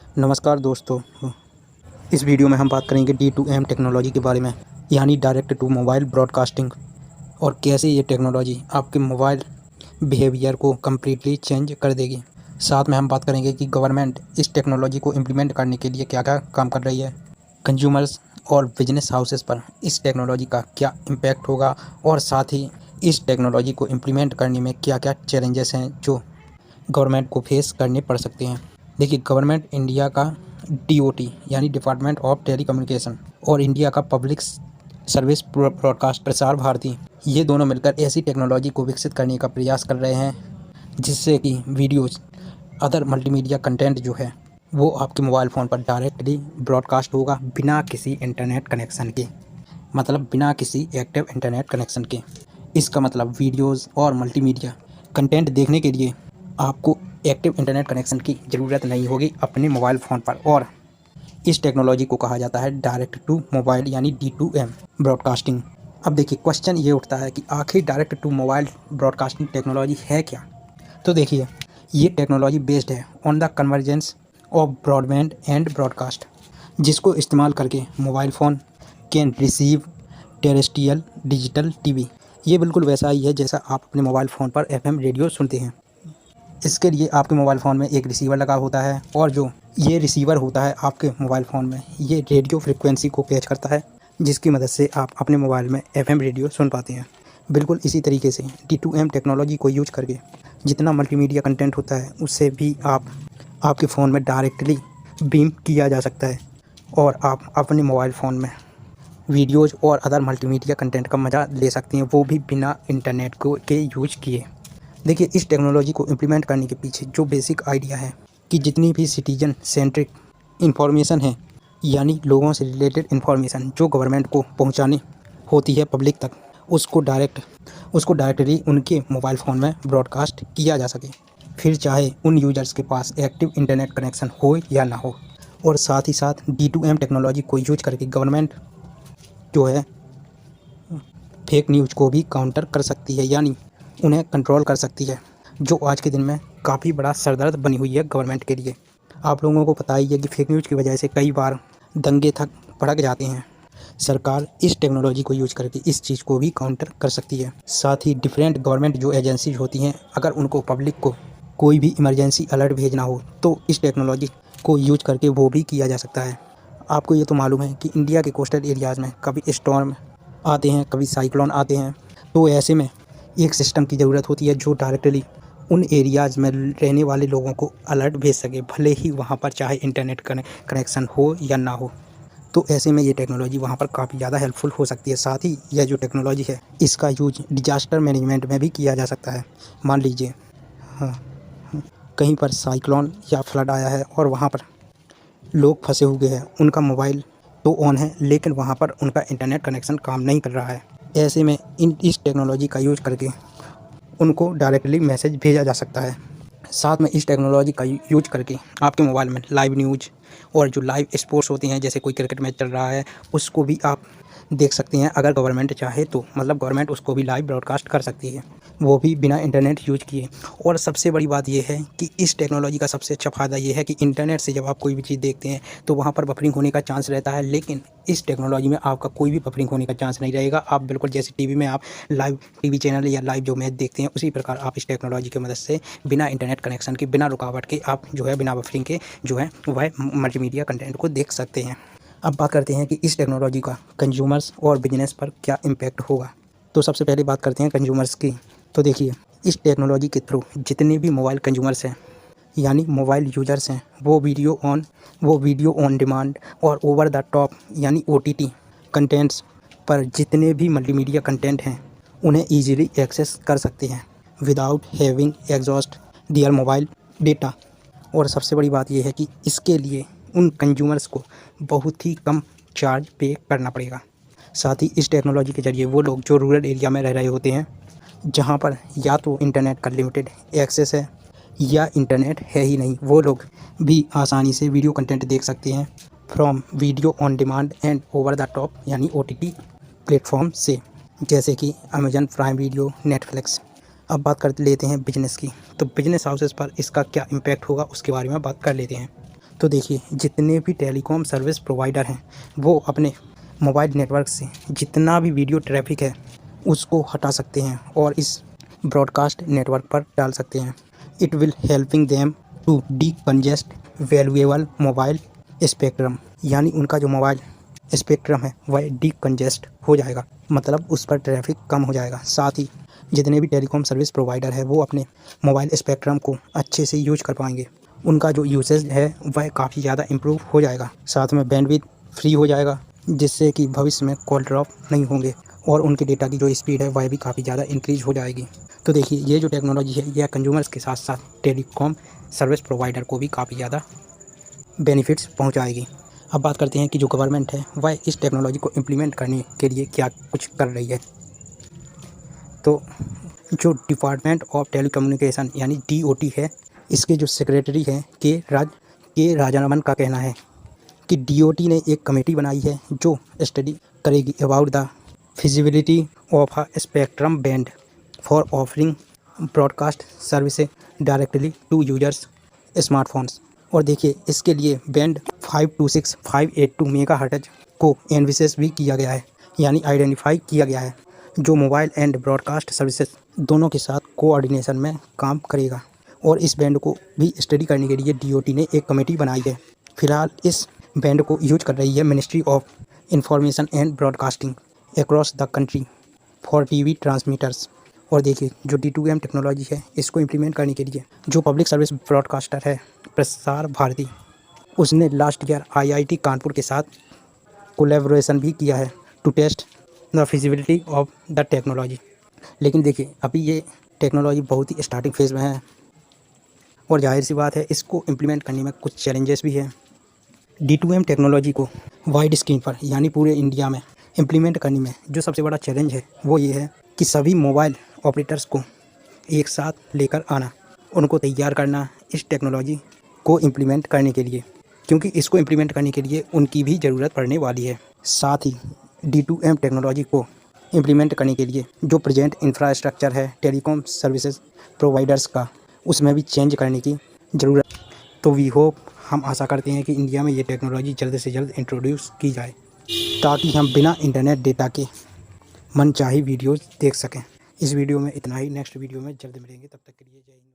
नमस्कार दोस्तों। इस वीडियो में हम बात करेंगे D2M टेक्नोलॉजी के बारे में, यानी डायरेक्ट टू मोबाइल ब्रॉडकास्टिंग, और कैसे ये टेक्नोलॉजी आपके मोबाइल बिहेवियर को कम्प्लीटली चेंज कर देगी। साथ में हम बात करेंगे कि गवर्नमेंट इस टेक्नोलॉजी को इम्प्लीमेंट करने के लिए क्या क्या काम कर रही है, कंज्यूमर्स और बिजनेस हाउसेस पर इस टेक्नोलॉजी का क्या इम्पैक्ट होगा, और साथ ही इस टेक्नोलॉजी को इम्प्लीमेंट करने में क्या क्या चैलेंजेस हैं जो गवर्नमेंट को फेस करने पड़ सकते हैं। देखिए, गवर्नमेंट इंडिया का DOT यानी डिपार्टमेंट ऑफ टेलीकम्युनिकेशन और इंडिया का public service broadcast Prasar Bharati, ये दोनों मिलकर ऐसी टेक्नोलॉजी को विकसित करने का प्रयास कर रहे हैं जिससे कि वीडियोज़, अदर मल्टीमीडिया कंटेंट जो है वो आपके मोबाइल फ़ोन पर डायरेक्टली ब्रॉडकास्ट होगा बिना किसी इंटरनेट कनेक्शन के, मतलब बिना किसी एक्टिव इंटरनेट कनेक्शन के। इसका मतलब वीडियोज़ और मल्टीमीडिया कंटेंट देखने के लिए आपको एक्टिव इंटरनेट कनेक्शन की ज़रूरत नहीं होगी अपने मोबाइल फ़ोन पर, और इस टेक्नोलॉजी को कहा जाता है डायरेक्ट टू मोबाइल यानी D2M ब्रॉडकास्टिंग। अब देखिए, क्वेश्चन ये उठता है कि आखिर direct to mobile broadcasting technology है क्या। तो देखिए, ये टेक्नोलॉजी बेस्ड है on the convergence of broadband and broadcast, जिसको इस्तेमाल करके mobile phone can receive terrestrial digital TV। ये बिल्कुल वैसा ही है जैसा आप अपने मोबाइल फ़ोन पर FM रेडियो सुनते हैं। इसके लिए आपके मोबाइल फ़ोन में एक रिसीवर लगा होता है, और जो ये रिसीवर होता है आपके मोबाइल फ़ोन में, ये रेडियो फ्रिक्वेंसी को कैच करता है, जिसकी मदद से आप अपने मोबाइल में FM रेडियो सुन पाते हैं। बिल्कुल इसी तरीके से D2M टेक्नोलॉजी को यूज करके जितना मल्टीमीडिया कंटेंट होता है उससे भी आपके फ़ोन में डायरेक्टली बीम किया जा सकता है, और आप अपने मोबाइल फ़ोन में वीडियोज़ और अदर मल्टीमीडिया कंटेंट का मज़ा ले सकती हैं, वो भी बिना इंटरनेट के यूज किए। देखिए, इस टेक्नोलॉजी को इम्प्लीमेंट करने के पीछे जो बेसिक आइडिया है कि जितनी भी सिटीजन सेंट्रिक इन्फॉर्मेशन है, यानी लोगों से रिलेटेड इन्फॉर्मेशन जो गवर्नमेंट को पहुंचानी होती है पब्लिक तक, उसको डायरेक्टली उनके मोबाइल फ़ोन में ब्रॉडकास्ट किया जा सके, फिर चाहे उन यूजर्स के पास एक्टिव इंटरनेट कनेक्शन हो या ना हो। और साथ ही साथ D2M टेक्नोलॉजी को यूज करके गवर्नमेंट जो है फेक न्यूज़ को भी काउंटर कर सकती है, यानी उन्हें कंट्रोल कर सकती है, जो आज के दिन में काफ़ी बड़ा सरदर्द बनी हुई है गवर्नमेंट के लिए। आप लोगों को पता ही है कि फेक न्यूज़ की वजह से कई बार दंगे तक भड़क जाते हैं। सरकार इस टेक्नोलॉजी को यूज करके इस चीज़ को भी काउंटर कर सकती है। साथ ही डिफरेंट गवर्नमेंट जो एजेंसीज होती हैं, अगर उनको पब्लिक को कोई भी इमरजेंसी अलर्ट भेजना हो तो इस टेक्नोलॉजी को यूज करके वो भी किया जा सकता है। आपको ये तो मालूम है कि इंडिया के कोस्टल एरियाज़ में कभी स्टॉर्म आते हैं, कभी साइक्लोन आते हैं, तो ऐसे में एक सिस्टम की ज़रूरत होती है जो डायरेक्टली उन एरियाज़ में रहने वाले लोगों को अलर्ट भेज सके, भले ही वहाँ पर चाहे इंटरनेट कनेक्शन हो या ना हो। तो ऐसे में ये टेक्नोलॉजी वहाँ पर काफ़ी ज़्यादा हेल्पफुल हो सकती है। साथ ही यह जो टेक्नोलॉजी है, इसका यूज डिजास्टर मैनेजमेंट में भी किया जा सकता है। मान लीजिए, हाँ, कहीं पर साइक्लोन या फ्लड आया है और वहाँ पर लोग फंसे हुए हैं, उनका मोबाइल तो ऑन है लेकिन वहाँ पर उनका इंटरनेट कनेक्शन काम नहीं कर रहा है। ऐसे में इस टेक्नोलॉजी का यूज करके उनको डायरेक्टली मैसेज भेजा जा सकता है। साथ में इस टेक्नोलॉजी का यूज करके आपके मोबाइल में लाइव न्यूज़ और जो लाइव स्पोर्ट्स होती हैं, जैसे कोई क्रिकेट मैच चल रहा है, उसको भी आप देख सकते हैं अगर गवर्नमेंट चाहे तो, मतलब गवर्नमेंट उसको भी लाइव ब्रॉडकास्ट कर सकती है, वो भी बिना इंटरनेट यूज किए। और सबसे बड़ी बात यह है कि इस टेक्नोलॉजी का सबसे अच्छा फ़ायदा ये है कि इंटरनेट से जब आप कोई भी चीज़ देखते हैं तो वहाँ पर बफरिंग होने का चांस रहता है, लेकिन इस टेक्नोलॉजी में आपका कोई भी बफरिंग होने का चांस नहीं रहेगा। आप बिल्कुल जैसे टीवी में आप लाइव टीवी चैनल या लाइव जो मैच देखते हैं, उसी प्रकार आप इस टेक्नोलॉजी की मदद से बिना इंटरनेट कनेक्शन के, बिना रुकावट के, आप जो है बिना बफरिंग के जो है वह मल्टीमीडिया कंटेंट को देख सकते हैं। अब बात करते हैं कि इस टेक्नोलॉजी का कंज्यूमर्स और बिजनेस पर क्या इम्पैक्ट होगा। तो सबसे पहले बात करते हैं कंज्यूमर्स की। तो देखिए, इस टेक्नोलॉजी के थ्रू जितने भी मोबाइल कंज्यूमर्स हैं, यानी मोबाइल यूजर्स हैं, वो वीडियो ऑन डिमांड और ओवर द टॉप यानी OTT कंटेंट्स पर जितने भी मल्टीमीडिया कंटेंट हैं उन्हें ईजिली एक्सेस कर सकते हैं विदाउट हैविंग एग्जॉस्ट दियर मोबाइल डेटा। और सबसे बड़ी बात यह है कि इसके लिए उन कंज्यूमर्स को बहुत ही कम चार्ज पे करना पड़ेगा। साथ ही इस टेक्नोलॉजी के ज़रिए वो लोग जो रूरल एरिया में रह रहे होते हैं, जहाँ पर या तो इंटरनेट का लिमिटेड एक्सेस है या इंटरनेट है ही नहीं, वो लोग भी आसानी से वीडियो कंटेंट देख सकते हैं from video on demand and over the top यानी OTT प्लेटफॉर्म से, जैसे कि अमेजन प्राइम वीडियो, नेटफ्लिक्स। अब बात कर लेते हैं बिजनेस की। तो बिजनेस हाउसेस पर इसका क्या इम्पैक्ट होगा उसके बारे में बात कर लेते हैं। तो देखिए, जितने भी टेलीकॉम सर्विस प्रोवाइडर हैं वो अपने मोबाइल नेटवर्क से जितना भी वीडियो ट्रैफिक है उसको हटा सकते हैं और इस ब्रॉडकास्ट नेटवर्क पर डाल सकते हैं। It will helping them to decongest valuable mobile spectrum, यानी उनका जो मोबाइल स्पेक्ट्रम है वह डीकंजेस्ट हो जाएगा, मतलब उस पर ट्रैफिक कम हो जाएगा। साथ ही जितने भी टेलीकॉम सर्विस प्रोवाइडर है वो अपने मोबाइल स्पेक्ट्रम को अच्छे से यूज कर पाएंगे। उनका जो यूसेज है वह काफ़ी ज़्यादा इम्प्रूव हो जाएगा। साथ में बैंडविड्थ फ्री हो जाएगा, जिससे कि भविष्य में कॉल ड्रॉप नहीं होंगे और उनके डेटा की जो स्पीड है वह भी काफ़ी ज़्यादा इंक्रीज हो जाएगी। तो देखिए, ये जो टेक्नोलॉजी है यह कंज्यूमर्स के साथ साथ टेलीकॉम सर्विस प्रोवाइडर को भी काफ़ी ज़्यादा बेनिफिट्स पहुंचाएगी। अब बात करते हैं कि जो गवर्नमेंट है वह इस टेक्नोलॉजी को इम्प्लीमेंट करने के लिए क्या कुछ कर रही है। तो जो डिपार्टमेंट ऑफ टेलीकम्युनिकेशन यानी DOT है, इसके जो सेक्रेटरी हैं के राजारमन का कहना है कि DOT ने एक कमेटी बनाई है जो स्टडी करेगी about the feasibility of a spectrum band for offering broadcast services directly to users smartphones. और देखिए, इसके लिए बैंड 526-582 मेगाहर्ट्ज को एनविसेस भी किया गया है, यानी आइडेंटिफाई किया गया है, जो मोबाइल एंड ब्रॉडकास्ट सर्विसेज दोनों के साथ कोऑर्डिनेशन में काम करेगा। और इस बैंड को भी स्टडी करने के लिए DOT ने एक कमेटी बनाई है। फिलहाल इस बैंड को यूज कर रही है ministry of information and broadcasting across the country for TV transmitters. और देखिए, जो D2M टेक्नोलॉजी है इसको इम्प्लीमेंट करने के लिए जो पब्लिक सर्विस ब्रॉडकास्टर है प्रसार भारती, उसने लास्ट ईयर IIT कानपुर के साथ कोलैबोरेशन भी किया है to test the feasibility of the technology. लेकिन देखिए, अभी ये टेक्नोलॉजी बहुत ही स्टार्टिंग फेज़ में है और जाहिर सी बात है इसको इम्प्लीमेंट करने में कुछ चैलेंजेस भी हैं। D2M टेक्नोलॉजी को वाइड स्क्रीन पर यानी पूरे इंडिया में इम्प्लीमेंट करने में जो सबसे बड़ा चैलेंज है वो ये है कि सभी मोबाइल ऑपरेटर्स को एक साथ लेकर आना, उनको तैयार करना इस टेक्नोलॉजी को इम्प्लीमेंट करने के लिए, क्योंकि इसको इम्प्लीमेंट करने के लिए उनकी भी ज़रूरत पड़ने वाली है। साथ ही D2M टेक्नोलॉजी को इम्प्लीमेंट करने के लिए जो प्रेजेंट इंफ्रास्ट्रक्चर है टेलीकॉम सर्विसेज प्रोवाइडर्स का, उसमें भी चेंज करने की ज़रूरत। तो वी होप, हम आशा करते हैं कि इंडिया में ये टेक्नोलॉजी जल्द से जल्द इंट्रोड्यूस की जाए ताकि हम बिना इंटरनेट डेटा के मनचाही वीडियोज़ देख सकें। इस वीडियो में इतना ही, नेक्स्ट वीडियो में जल्द मिलेंगे, तब तक के लिए जय हिंद।